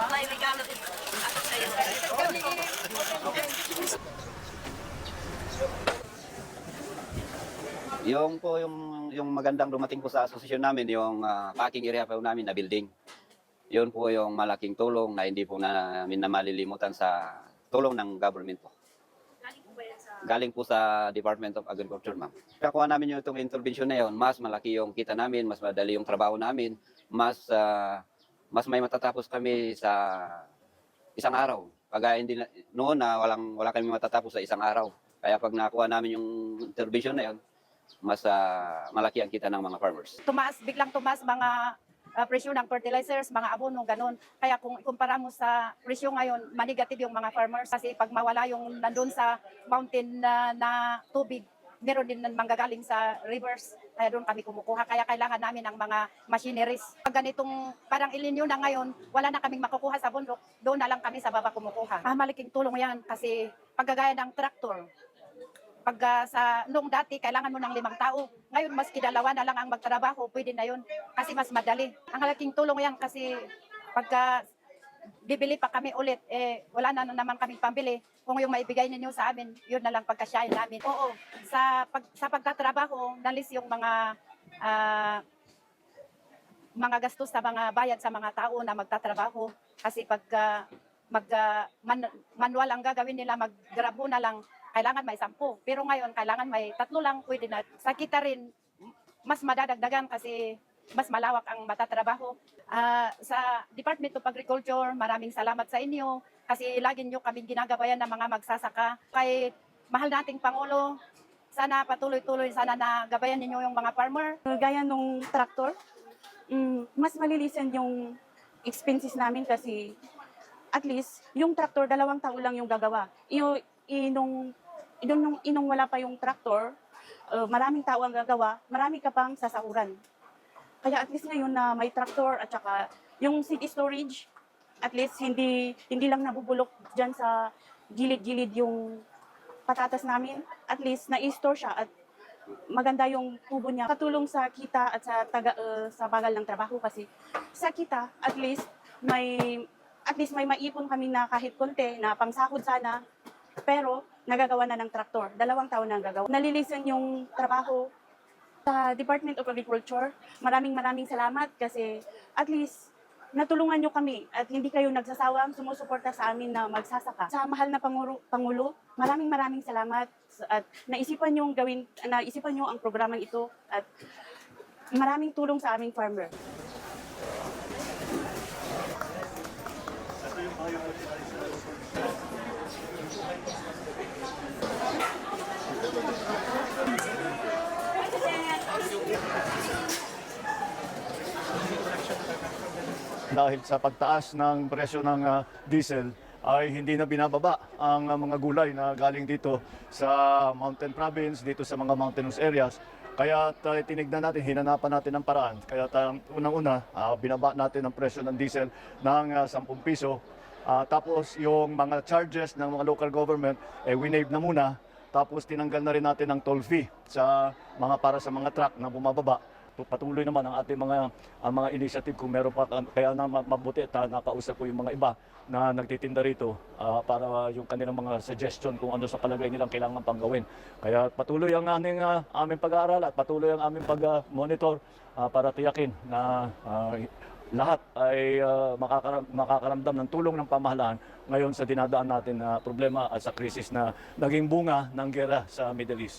May regalo din ako sa'yo. Yung po yung magandang dumating po sa asosasyon namin, yung packing area po namin na building. Yun po yung malaking tulong na hindi po namin na malilimutan sa tulong ng government po. Galing po ba yan sa... Galing po sa Department of Agriculture, ma'am. Kakuha namin yung itong intervention na yun, mas malaki yung kita namin, mas madali yung trabaho namin, mas may matatapos kami sa isang araw. Kagaya hindi noon na wala kami matatapos sa isang araw. Kaya pag nakuha namin yung intervention na yun, mas malaki ang kita ng mga farmers. Biglang tumaas mga presyo ng fertilizers, mga abono, ganun. Kaya kung ikumpara mo sa presyo ngayon, manigative yung mga farmers. Kasi pag mawala yung nandun sa mountain na tubig, meron din manggagaling sa rivers. Kaya doon kami kumukuha. Kaya kailangan namin ng mga machineries. Pag ganitong parang El Nino na ngayon, wala na kaming makukuha sa bundok, doon na lang kami sa baba kumukuha. Malaking tulong yan kasi paggagaya ng traktor, nung dati, kailangan mo ng 5 tao. Ngayon, maski 2 na lang ang magtrabaho, pwede na yun. Kasi mas madali. Ang halaking tulong yan kasi pagka bibili pa kami ulit, wala na naman kaming pambili. Kung yung maibigay ninyo sa amin, yun na lang pagkasyahin namin. Oo, sa pagtatrabaho, nalis yung mga gastos sa mga bayad sa mga tao na magtatrabaho. Kasi manual ang gagawin nila, mag-grabo na lang, kailangan may 10. Pero ngayon, kailangan may 3 lang, pwede na. Sa kita rin, mas madadagdagan kasi mas malawak ang matatrabaho. Sa Department of Agriculture, maraming salamat sa inyo kasi lagi nyo kaming ginagabayan ng mga magsasaka. Kay mahal nating Pangulo, sana patuloy-tuloy, sana nagabayan ninyo yung mga farmer. Gaya nung traktor, mas malilisen yung expenses namin kasi at least yung traktor 2 taon lang yung gagawa. Inong wala pa yung traktor, maraming tao ang gagawa, marami ka pang sasahuran. Kaya at least ngayon na may traktor at saka yung seed storage, at least hindi lang nabubulok dyan sa gilid-gilid yung patatas namin. At least na-store siya at maganda yung tubo niya. Katulong sa kita at sa bagal ng trabaho kasi sa kita at least may maipon kami na kahit konti na pangsahod sana, pero nagagawa na ng traktor. 2 taon na gagawa. Nalilisen yung trabaho sa Department of Agriculture. Maraming salamat kasi at least natulungan nyo kami at hindi kayo nagsasawang sumusuporta sa amin na magsasaka. Sa mahal na Pangulo, maraming salamat at naisipan nyo ang programang ito at maraming tulong sa aming farmer. Dahil sa pagtaas ng presyo ng diesel ay hindi na binababa ang mga gulay na galing dito sa mountain province, dito sa mga mountainous areas. Kaya tinignan natin, hinanapan natin ng paraan. Kaya unang-una, binaba natin ang presyo ng diesel ng 10 piso. Tapos yung mga charges ng mga local government, winave na muna. Tapos tinanggal na rin natin ang toll fee para sa mga truck na bumababa. Patuloy naman ang ating mga initiative kung meron pa, kaya na mabuti at nakausap ko yung mga iba na nagtitinda rito para yung kanilang mga suggestion kung ano sa palagay nilang kailangan pang gawin. Kaya patuloy ang aming pag-aaral at patuloy ang aming pag-monitor para tiyakin na lahat ay makakaramdam ng tulong ng pamahalaan ngayon sa dinadaan natin na problema at sa krisis na naging bunga ng gera sa Middle East.